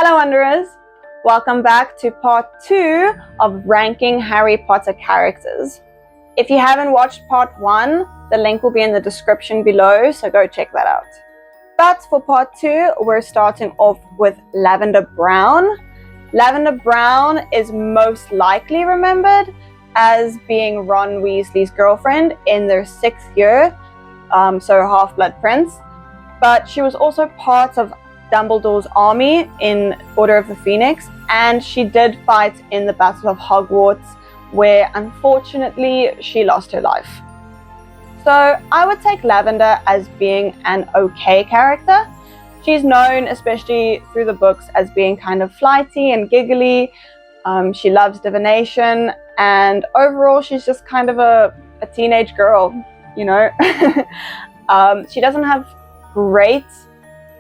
Hello Wanderers! Welcome back to part 2 of ranking Harry Potter characters. If you haven't watched part 1, the link will be in the description below, so go check that out. But for part 2, we're starting off with Lavender Brown. Lavender Brown is most likely remembered as being Ron Weasley's girlfriend in their 6th year, so Half-Blood Prince. But she was also part of Dumbledore's army in Order of the Phoenix, and she did fight in the Battle of Hogwarts, where unfortunately she lost her life. So I would take Lavender as being an okay character. She's known, especially through the books, as being kind of flighty and giggly. She loves divination, and overall she's just kind of a teenage girl, you know. She doesn't have great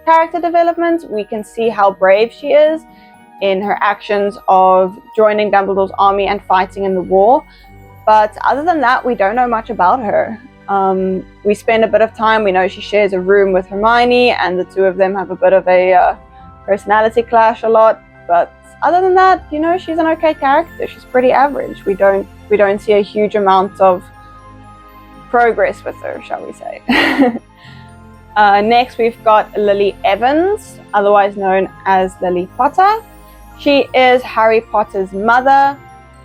character development. We can see how brave she is in her actions of joining Dumbledore's army and fighting in the war. But other than that, we don't know much about her. We spend a bit of time, we know she shares a room with Hermione, and the two of them have a bit of a personality clash a lot. But other than that, you know, she's an okay character. She's pretty average. We don't see a huge amount of progress with her, shall we say. Next, we've got Lily Evans, otherwise known as Lily Potter. She is Harry Potter's mother,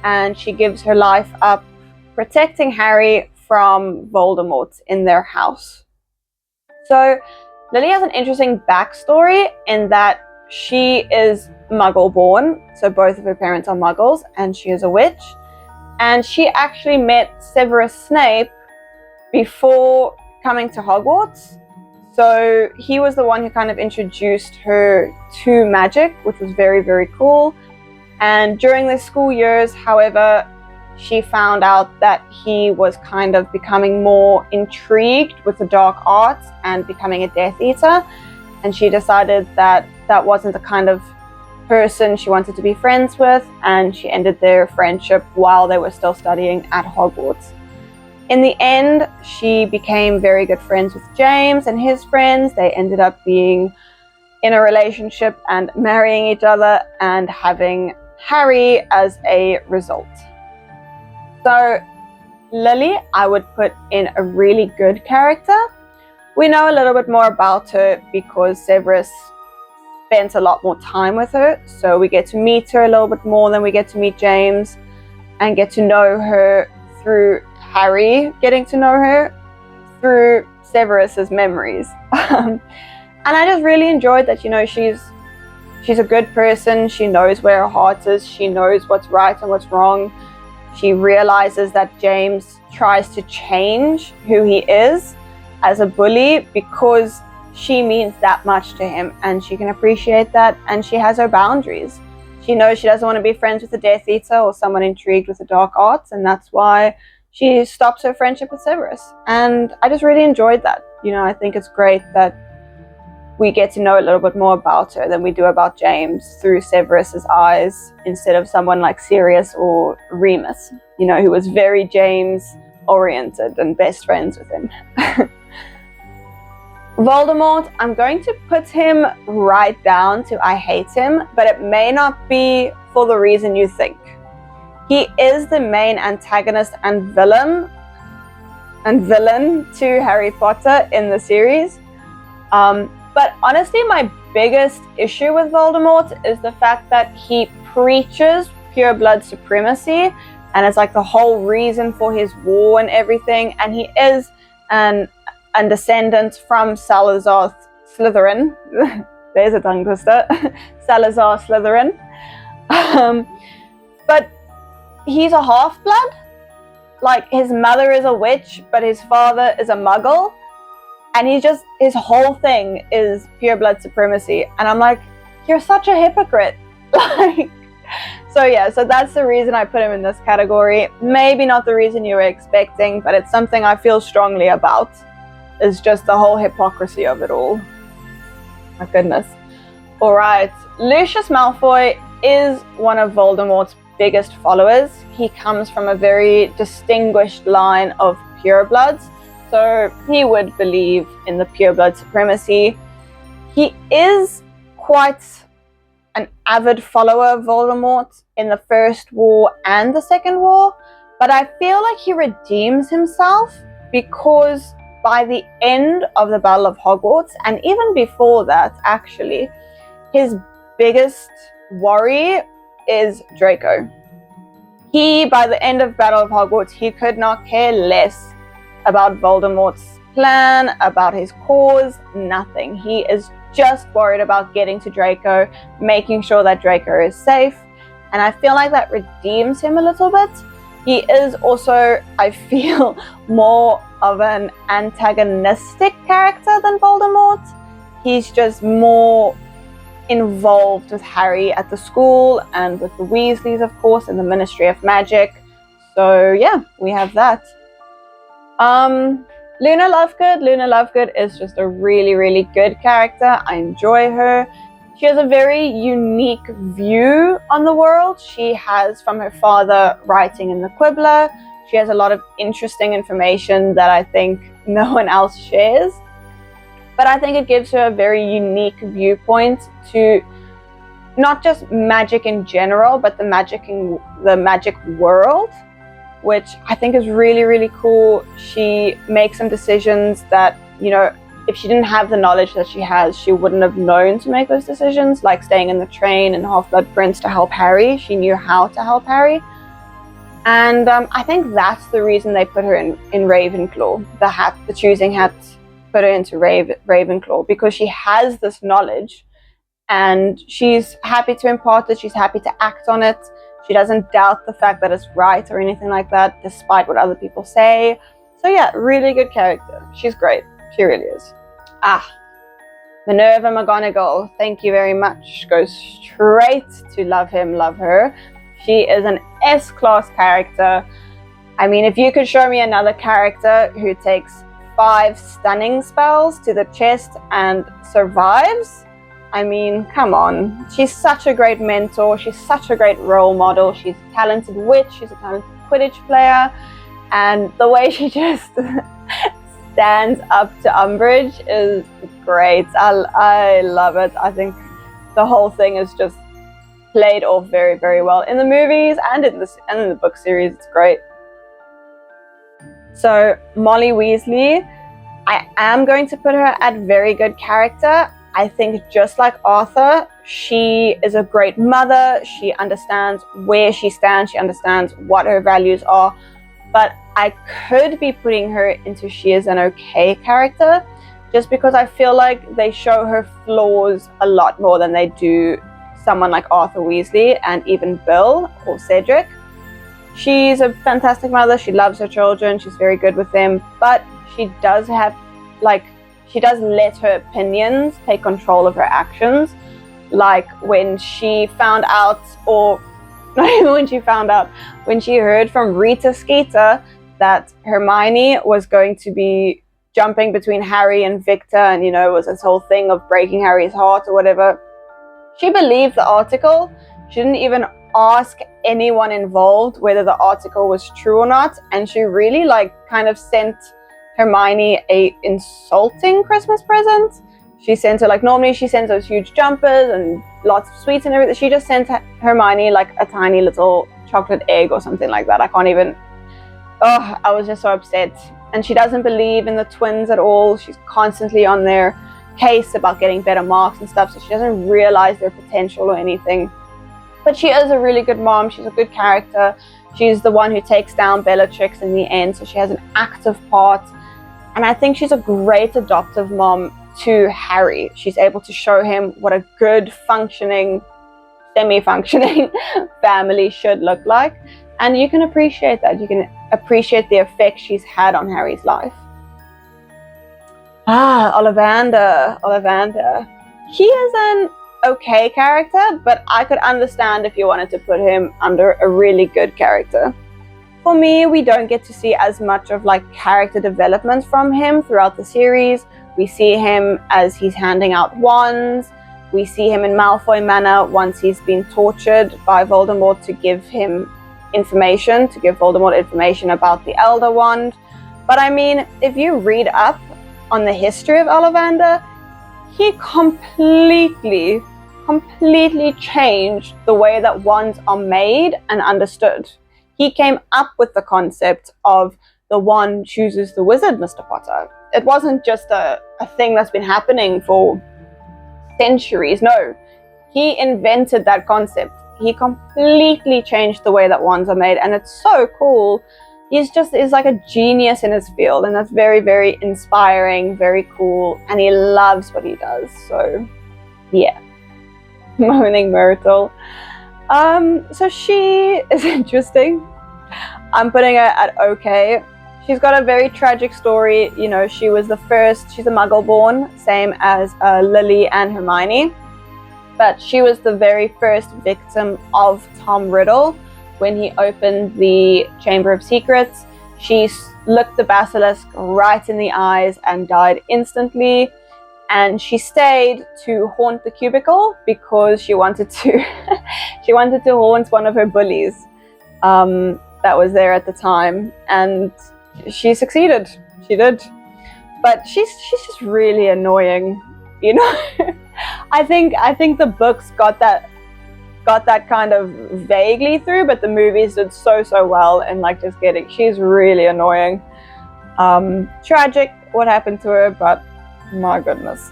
and she gives her life up protecting Harry from Voldemort in their house. So Lily has an interesting backstory in that she is Muggle-born, so both of her parents are Muggles, and she is a witch. And she actually met Severus Snape before coming to Hogwarts. So he was the one who kind of introduced her to magic, which was very, very cool. And during their school years, however, she found out that he was kind of becoming more intrigued with the dark arts and becoming a Death Eater. And she decided that that wasn't the kind of person she wanted to be friends with, and she ended their friendship while they were still studying at Hogwarts. In the end, she became very good friends with James and his friends. They ended up being in a relationship and marrying each other and having Harry as a result. So Lily, I would put in a really good character. We know a little bit more about her because Severus spent a lot more time with her. So we get to meet her a little bit more than we get to meet James, and get to know her through Harry getting to know her through Severus's memories. And I just really enjoyed that, you know, she's a good person. She knows where her heart is. She knows what's right and what's wrong. She realizes that James tries to change who he is as a bully because she means that much to him, and she can appreciate that, and she has her boundaries. She knows she doesn't want to be friends with a Death Eater or someone intrigued with the dark arts, and that's why she stops her friendship with Severus. And I just really enjoyed that. You know, I think it's great that we get to know a little bit more about her than we do about James through Severus's eyes, instead of someone like Sirius or Remus, you know, who was very James oriented and best friends with him. Voldemort, I'm going to put him right down to I hate him, but it may not be for the reason you think. He is the main antagonist and villain to Harry Potter in the series. But honestly, my biggest issue with Voldemort is the fact that he preaches pure blood supremacy, and it's like the whole reason for his war and everything. And he is a descendant from Salazar Slytherin. There's a tongue twister. Salazar Slytherin. But he's a half-blood. Like, his mother is a witch, but his father is a muggle. And his whole thing is pure blood supremacy. And I'm like, you're such a hypocrite. So that's the reason I put him in this category. Maybe not the reason you were expecting, but it's something I feel strongly about. Is just the whole hypocrisy of it all. My goodness. Alright, Lucius Malfoy is one of Voldemort's biggest followers. He comes from a very distinguished line of purebloods, so he would believe in the pureblood supremacy. He is quite an avid follower of Voldemort in the First War and the Second War, but I feel like he redeems himself because by the end of the Battle of Hogwarts, and even before that actually, his biggest worry is Draco. He, by the end of Battle of Hogwarts, he could not care less about Voldemort's plan, about his cause, nothing. He is just worried about getting to Draco, making sure that Draco is safe, and I feel like that redeems him a little bit. He is also, I feel, more of an antagonistic character than Voldemort. He's just more involved with Harry at the school and with the Weasleys, of course, and the Ministry of Magic. So yeah, we have that. Luna Lovegood is just a really, really good character. I enjoy her. She has a very unique view on the world. She has, from her father, writing in the Quibbler. She has a lot of interesting information that I think no one else shares. But I think it gives her a very unique viewpoint to not just magic in general, but the magic world, which I think is really, really cool. She makes some decisions that, you know, if she didn't have the knowledge that she has, she wouldn't have known to make those decisions, like staying in the train in Half-Blood Prince to help Harry. She knew how to help Harry. And I think that's the reason they put her in Ravenclaw. The choosing hat put her into Ravenclaw, because she has this knowledge and she's happy to impart it. She's happy to act on it. She doesn't doubt the fact that it's right or anything like that, despite what other people say. So yeah, really good character. She's great. She really is. Minerva McGonagall. Thank you very much. Goes straight to love him, love her. She is an S-class character. I mean, if you could show me another character who takes 5 stunning spells to the chest and survives, I mean, come on. She's such a great mentor. She's such a great role model. She's a talented witch. She's a talented Quidditch player. And the way she just stands up to Umbridge is great. I love it. I think the whole thing is just played off very, very well in the movies and in the book series. It's great. So Molly Weasley, I am going to put her at very good character. I think just like Arthur, she is a great mother. She understands where she stands. She understands what her values are. But I could be putting her into she is an okay character, just because I feel like they show her flaws a lot more than they do someone like Arthur Weasley and even Bill or Cedric. She's a fantastic mother. She loves her children. She's very good with them. But she does let her opinions take control of her actions. Like when she found out, or not even when she found out, when she heard from Rita Skeeter that Hermione was going to be jumping between Harry and Victor, and, you know, it was this whole thing of breaking Harry's heart or whatever. She believed the article. She didn't even ask anyone involved whether the article was true or not, and she really kind of sent Hermione a insulting Christmas present. She sent her, normally she sends those huge jumpers and lots of sweets and everything. She just sent Hermione a tiny little chocolate egg or something like that. I was just so upset. And she doesn't believe in the twins at all. She's constantly on their case about getting better marks and stuff, so she doesn't realize their potential or anything. But she is a really good mom. She's a good character. She's the one who takes down Bellatrix in the end, so she has an active part. And I think she's a great adoptive mom to Harry. She's able to show him what a good functioning, semi-functioning family should look like. And you can appreciate that. You can appreciate the effect she's had on Harry's life. Ollivander. He is an okay character, but I could understand if you wanted to put him under a really good character. For me, we don't get to see as much of character development from him throughout the series. We see him as he's handing out wands. We see him in Malfoy Manor once he's been tortured by Voldemort to give Voldemort information about the Elder Wand. But I mean, if you read up on the history of Ollivander, he completely completely changed the way that wands are made and understood. He came up with the concept of the wand chooses the wizard, Mr. Potter. It wasn't just a thing that's been happening for centuries. No, he invented that concept. He completely changed the way that wands are made, and it's so cool. He's like a genius in his field, and that's very, very inspiring, very cool, and he loves what he does. So yeah. Moaning Myrtle. So she is interesting. I'm putting her at okay. She's got a very tragic story. You know, she was the first, she's a muggle born, same as Lily and Hermione. But she was the very first victim of Tom Riddle when he opened the Chamber of Secrets. She looked the basilisk right in the eyes and died instantly. And she stayed to haunt the cubicle because she wanted to she wanted to haunt one of her bullies that was there at the time, and she succeeded. She did. But she's just really annoying, you know. I think the books got that kind of vaguely through, but the movies did so well, and like just getting, she's really annoying. Tragic what happened to her, but my goodness.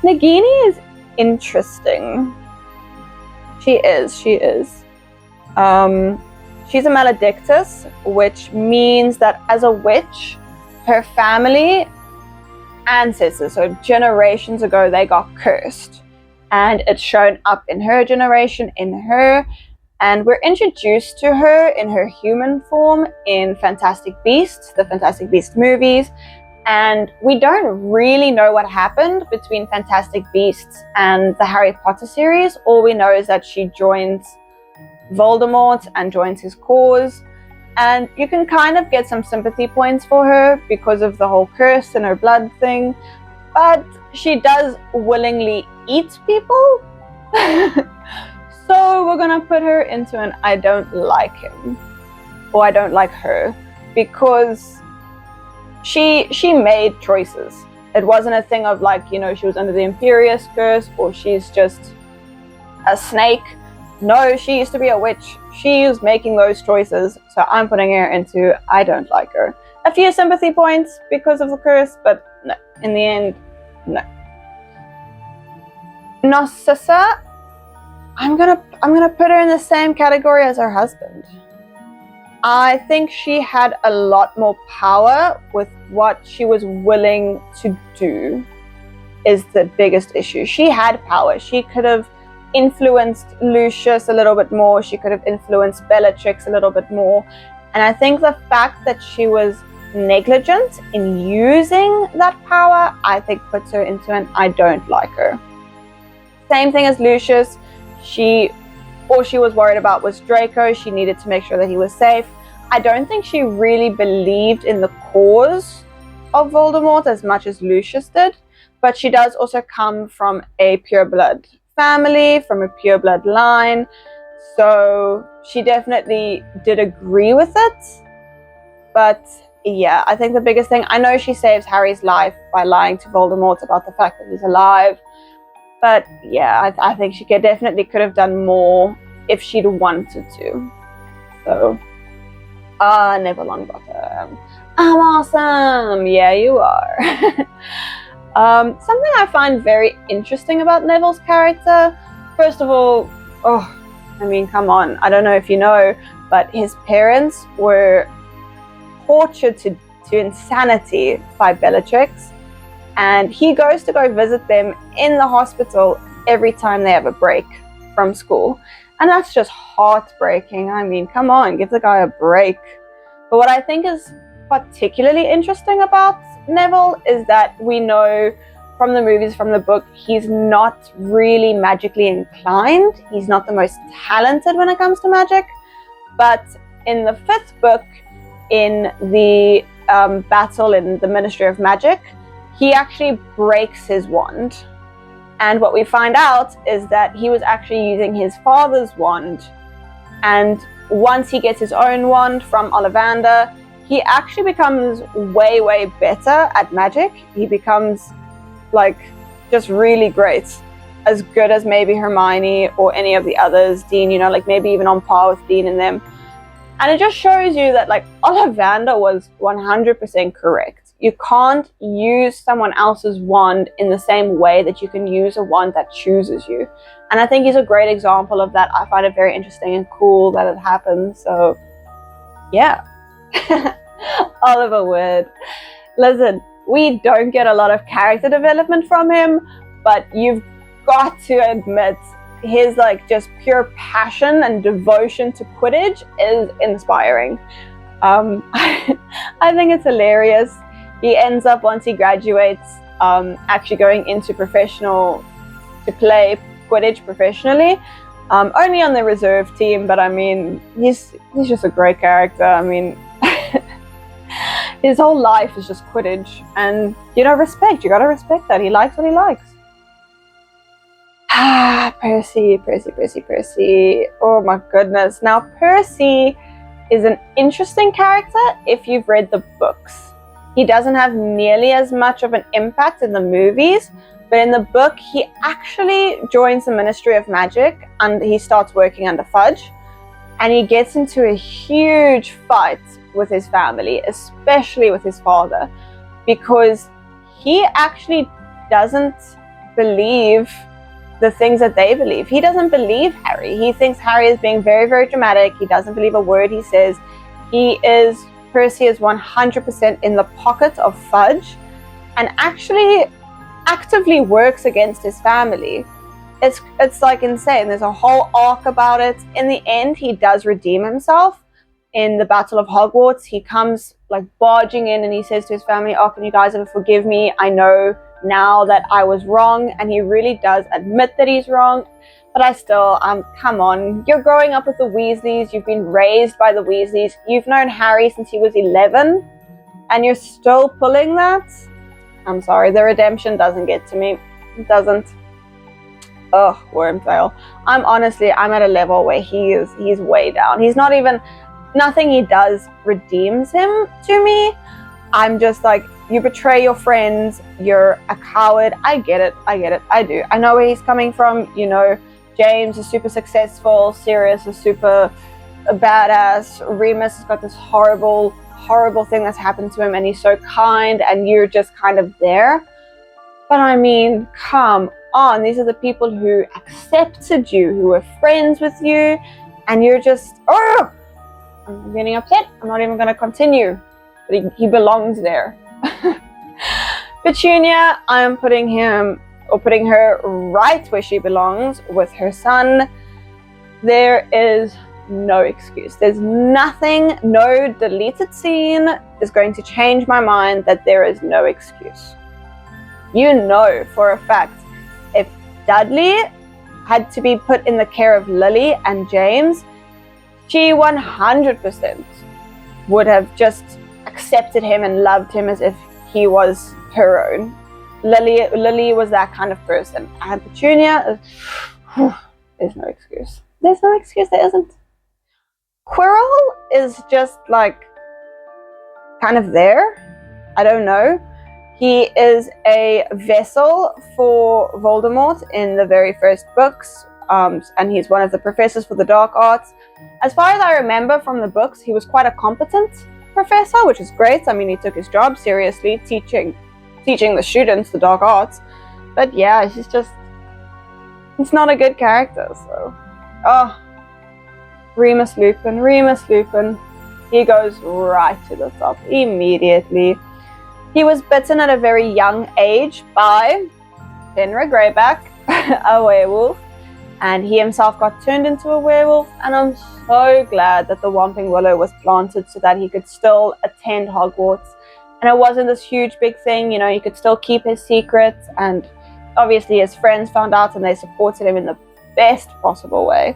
Nagini is interesting. She is. She's a maledictus, which means that as a witch, her family, ancestors, so generations ago, they got cursed. And it's shown up in her generation, in her. And we're introduced to her in her human form in Fantastic Beasts, the Fantastic Beasts movies. And we don't really know what happened between Fantastic Beasts and the Harry Potter series. All we know is that she joins Voldemort and joins his cause. And you can kind of get some sympathy points for her because of the whole curse and her blood thing. But she does willingly eat people. So we're going to put her into an I don't like him. Or I don't like her. Because she made choices. It wasn't a thing of like, you know, she was under the Imperious curse or she's just a snake. No, she used to be a witch. She was making those choices. So I'm putting her into I don't like her. A few sympathy points because of the curse, but no. In the end, no. Narcissa, I'm gonna put her in the same category as her husband. I think she had a lot more power with what she was willing to do is the biggest issue. She had power. She could have influenced Lucius a little bit more. She could have influenced Bellatrix a little bit more. And I think the fact that she was negligent in using that power, I think puts her into an I don't like her. Same thing as Lucius. All she was worried about was Draco. She needed to make sure that he was safe. I don't think she really believed in the cause of Voldemort as much as Lucius did, but she does also come from a pureblood family, from a pureblood line, so she definitely did agree with it. But yeah, I think the biggest thing, I know she saves Harry's life by lying to Voldemort about the fact that he's alive. But yeah, I think she definitely could have done more if she'd wanted to. So, Neville Longbottom. I'm awesome! Yeah, you are. Something I find very interesting about Neville's character, first of all, I mean, come on, I don't know if you know, but his parents were tortured to insanity by Bellatrix. And he goes to go visit them in the hospital every time they have a break from school. And that's just heartbreaking. I mean, come on, give the guy a break. But what I think is particularly interesting about Neville is that we know from the movies, from the book, he's not really magically inclined. He's not the most talented when it comes to magic. But in the 5th book, in the battle in the Ministry of Magic, he actually breaks his wand. And what we find out is that he was actually using his father's wand. And once he gets his own wand from Ollivander, he actually becomes way, way better at magic. He becomes like just really great. as good as maybe Hermione or any of the others, Dean, you know, like maybe even on par with Dean and them. And it just shows you that like Ollivander was 100% correct. You can't use someone else's wand in the same way that you can use a wand that chooses you. And I think he's a great example of that. I find it very interesting and cool that it happens. So yeah. Oliver Wood. Listen, we don't get a lot of character development from him, but you've got to admit his like just pure passion and devotion to Quidditch is inspiring. I think it's hilarious. He ends up, once he graduates, actually going into to play Quidditch professionally. Only on the reserve team, but I mean, he's just a great character. I mean, his whole life is just Quidditch, and you gotta respect that. He likes what he likes. Percy. Oh my goodness. Now, Percy is an interesting character if you've read the books. He doesn't have nearly as much of an impact in the movies, but in the book, he actually joins the Ministry of Magic and he starts working under Fudge. And he gets into a huge fight with his family, especially with his father, because he actually doesn't believe the things that they believe. He doesn't believe Harry. He thinks Harry is being very, very dramatic. He doesn't believe a word he says. Percy is 100% in the pocket of Fudge and actually actively works against his family. It's like insane. There's a whole arc about it. In the end, he does redeem himself in the Battle of Hogwarts. He comes like barging in and he says to his family, "Oh, can you guys ever forgive me? I know now that I was wrong." And he really does admit that he's wrong. But I still, come on. You're growing up with the Weasleys. You've been raised by the Weasleys. You've known Harry since he was 11. And you're still pulling that? I'm sorry, the redemption doesn't get to me. It doesn't. Ugh, Wormtail. I'm at a level where he's way down. He's not even, nothing he does redeems him to me. I'm just like, you betray your friends, you're a coward. I get it, I do. I know where he's coming from, you know, James is super successful, Sirius is super badass, Remus has got this horrible thing that's happened to him and he's so kind and you're just kind of there. But I mean, come on, these are the people who accepted you, who were friends with you, and you're just, oh, I'm getting upset. I'm not even going to continue. But he belongs there. Petunia, I am putting her right where she belongs with her son. There is no excuse. There's nothing, no deleted scene is going to change my mind that there is no excuse. You know for a fact, if Dudley had to be put in the care of Lily and James, she 100% would have just accepted him and loved him as if he was her own. Lily was that kind of person. And Petunia, there's no excuse. There's no excuse, there isn't. Quirrell is just like kind of there. I don't know. He is a vessel for Voldemort in the very first books, and he's one of the professors for the dark arts. As far as I remember from the books, he was quite a competent professor, which is great. I mean, he took his job seriously, teaching the students the dark arts. But yeah, he's not a good character. So, Remus Lupin, he goes right to the top immediately. He was bitten at a very young age by Fenrir Greyback, a werewolf, and he himself got turned into a werewolf, and I'm so glad that the Whomping Willow was planted so that he could still attend Hogwarts, and it wasn't this huge big thing, you know, he could still keep his secrets, and obviously his friends found out and they supported him in the best possible way.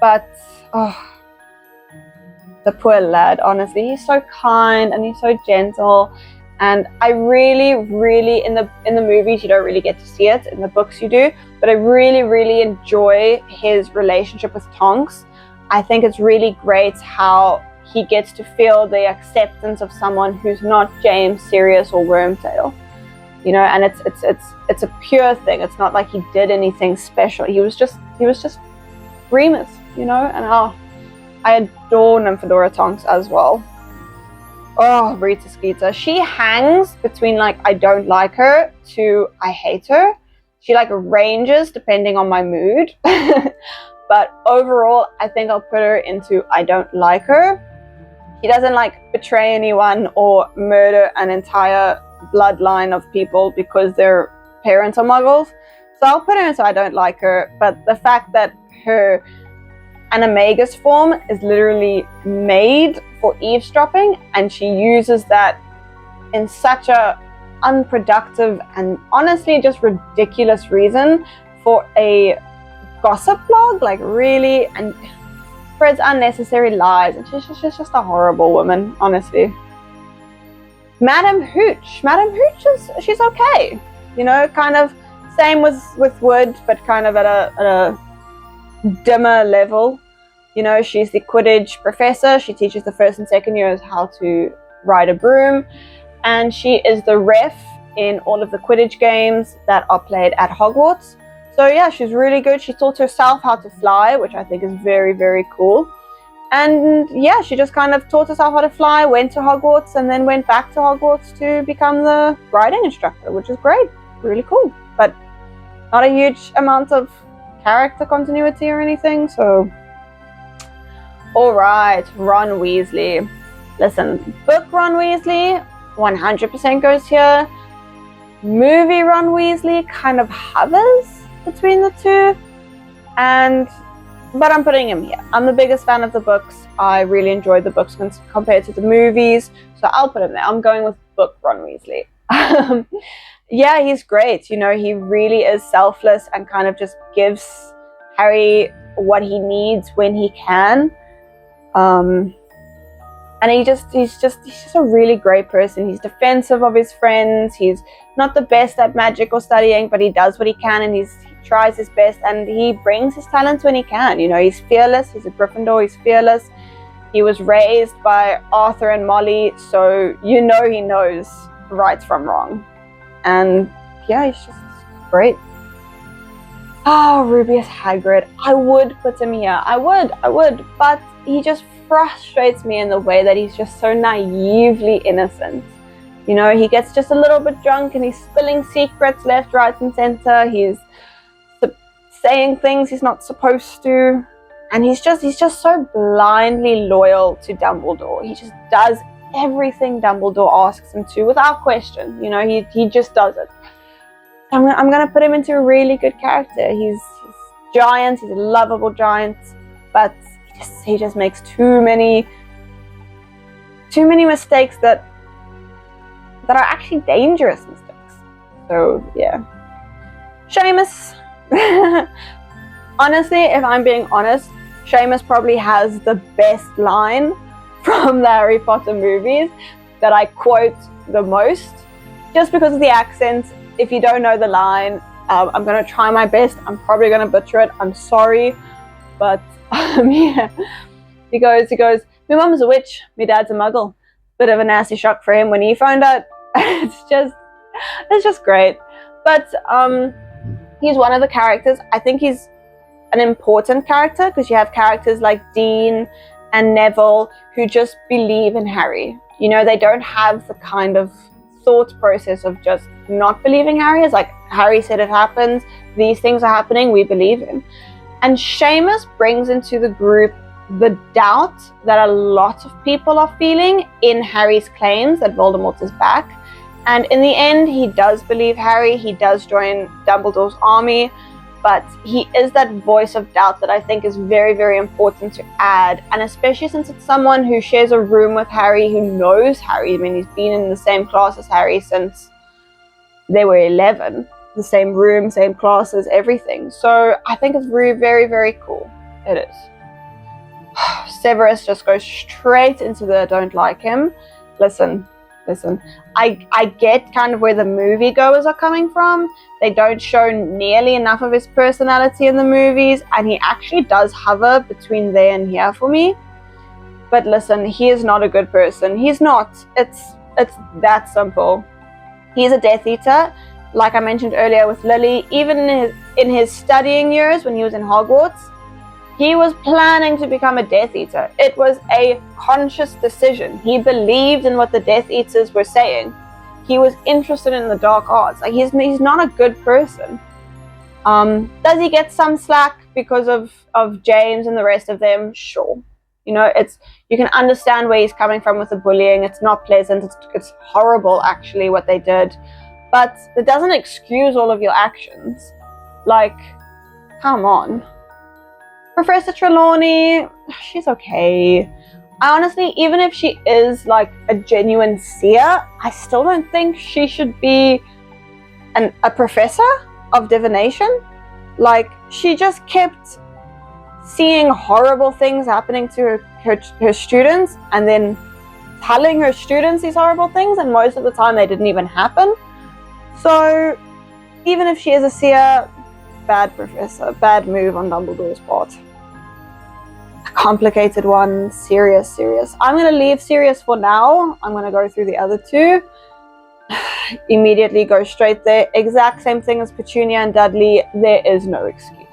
But, the poor lad, honestly, he's so kind and he's so gentle. And I really, really, in the movies, you don't really get to see it. In the books, you do. But I really, really enjoy his relationship with Tonks. I think it's really great how he gets to feel the acceptance of someone who's not James, Sirius, or Wormtail. you know, and it's a pure thing. It's not like he did anything special. He was just Remus, you know, and I adore Nymphadora Tonks as well. Oh, Rita Skeeter. She hangs between like I don't like her to I hate her. She like ranges depending on my mood. But overall, I think I'll put her into I don't like her. She doesn't like betray anyone or murder an entire bloodline of people because their parents are muggles. So I'll put her into I don't like her. But the fact that her animagus form is literally made for eavesdropping, and she uses that in such a unproductive and honestly just ridiculous reason for a gossip blog, like really, and spreads unnecessary lies, and she's just a horrible woman, honestly. Madam Hooch is, she's okay, you know, kind of same with Wood, but kind of at a dimmer level. You know, she's the Quidditch professor. She teaches the first and second years how to ride a broom, and she is the ref in all of the Quidditch games that are played at Hogwarts. So yeah, she's really good. She taught herself how to fly, which I think is very, very cool. And yeah, she just kind of taught herself how to fly, went to Hogwarts, and then went back to Hogwarts to become the riding instructor, which is great. Really cool. But not a huge amount of character continuity or anything, so... Alright, Ron Weasley. Listen, book Ron Weasley 100% goes here. Movie Ron Weasley kind of hovers between the two, but I'm putting him here. I'm the biggest fan of the books. I really enjoyed the books compared to the movies, so I'll put him there. I'm going with book Ron Weasley. Yeah, he's great. You know, he really is selfless and kind of just gives Harry what he needs when he can. And he's just a really great person. He's defensive of his friends. He's not the best at magic or studying, but he does what he can, and he tries his best, and he brings his talents when he can. You know, he's fearless. He's a Gryffindor. He's fearless. He was raised by Arthur and Molly, so you know he knows right from wrong. And yeah, he's just great. Oh, Rubeus Hagrid. I would put him here. I would, but he just frustrates me in the way that he's just so naively innocent. You know, he gets just a little bit drunk and he's spilling secrets left, right, and center. He's saying things he's not supposed to, and he's just so blindly loyal to Dumbledore. He just does everything Dumbledore asks him to without question. You know, he just does it. I'm gonna put him into a really good character. He's giant. He's a lovable giant, but he just makes too many mistakes that are actually dangerous mistakes. So yeah, Seamus. Honestly, if I'm being honest, Seamus probably has the best line from the Harry Potter movies that I quote the most, just because of the accent. If you don't know the line, I'm gonna try my best. I'm probably gonna butcher it. I'm sorry, but yeah. He goes, my mum's a witch, my dad's a muggle. Bit of a nasty shock for him when he found out. It's just great. But he's one of the characters. I think he's an important character, because you have characters like Dean and Neville who just believe in Harry. You know, they don't have the kind of thought process of just not believing Harry. It's like, Harry said it happens, these things are happening, we believe him. And Seamus brings into the group the doubt that a lot of people are feeling in Harry's claims that Voldemort is back. And in the end, he does believe Harry. He does join Dumbledore's army. But he is that voice of doubt that I think is very, very important to add. And especially since it's someone who shares a room with Harry, who knows Harry. I mean, he's been in the same class as Harry since they were 11. The same room, same classes, everything. So I think it's very, very, very cool. It is. Severus just goes straight into the don't like him. Listen. I get kind of where the moviegoers are coming from. They don't show nearly enough of his personality in the movies, and he actually does hover between there and here for me. But listen, he is not a good person. He's not. It's that simple. He's a Death Eater, like I mentioned earlier with Lily. Even in his studying years when he was in Hogwarts, he was planning to become a Death Eater. It was a conscious decision. He believed in what the Death Eaters were saying. He was interested in the dark arts. Like, he's not a good person. Does he get some slack because of James and the rest of them? Sure. You know, you can understand where he's coming from with the bullying. It's not pleasant. It's horrible, actually, what they did. But it doesn't excuse all of your actions. Like, come on. Professor Trelawney, she's okay. I honestly, even if she is like a genuine seer, I still don't think she should be a professor of divination. Like, she just kept seeing horrible things happening to her students and then telling her students these horrible things, and most of the time they didn't even happen. So even if she is a seer, bad professor, bad move on Dumbledore's part. A complicated one. Sirius. I'm going to leave Sirius for now. I'm going to go through the other two. Immediately go straight there. Exact same thing as Petunia and Dudley. There is no excuse.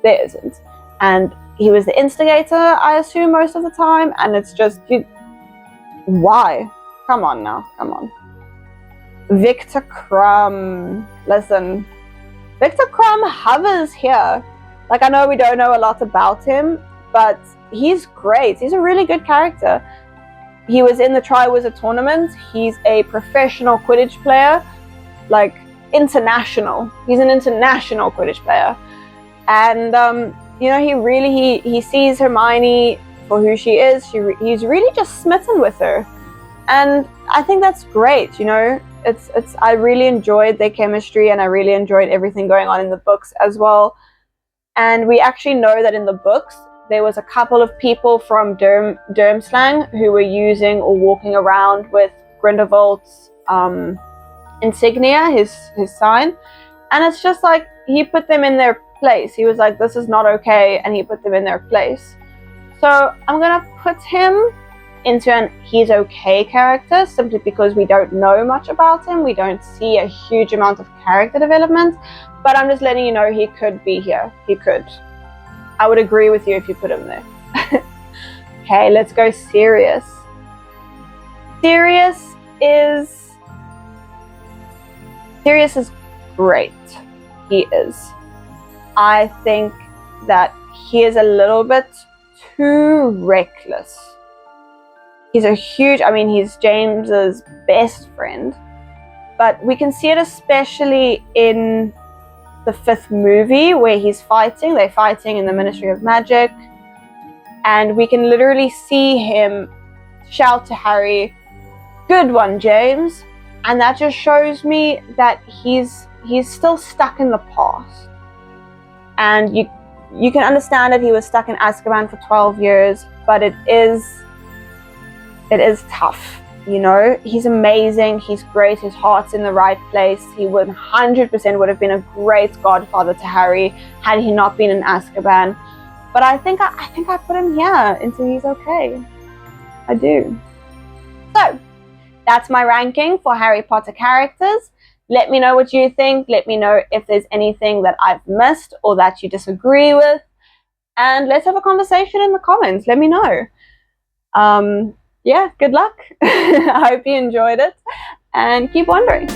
There isn't. And he was the instigator, I assume, most of the time. And it's just, why? Come on now. Come on. Victor Crumb. Listen. Victor Crumb hovers here. Like, I know we don't know a lot about him, but he's great. He's a really good character. He was in the Triwizard Tournament. He's a professional Quidditch player. Like, international. He's an international Quidditch player. And, you know, he sees Hermione for who she is. He's really just smitten with her. And I think that's great, you know. I really enjoyed their chemistry, and I really enjoyed everything going on in the books as well. And we actually know that in the books, there was a couple of people from Durmstrang who were using or walking around with Grindelwald's insignia, his sign. And it's just like, he put them in their place. He was like, this is not okay, and he put them in their place. So I'm going to put him into an he's okay character, simply because we don't know much about him. We don't see a huge amount of character development, but I'm just letting you know he could be here. He could. I would agree with you if you put him there. Okay, let's go Sirius. Sirius is great. He is. I think that he is a little bit too reckless. He's James's best friend, but we can see it especially in the 5th movie where they're fighting in the Ministry of Magic, and we can literally see him shout to Harry, "Good one, James." And that just shows me that he's still stuck in the past. And you can understand that he was stuck in Azkaban for 12 years, but it is tough, you know. He's amazing, he's great, his heart's in the right place. He 100% would have been a great godfather to Harry had he not been in Azkaban. But I think I put him here into he's okay. I do. So, that's my ranking for Harry Potter characters. Let me know what you think. Let me know if there's anything that I've missed or that you disagree with. And let's have a conversation in the comments. Let me know. Yeah, good luck. I hope you enjoyed it, and keep wondering.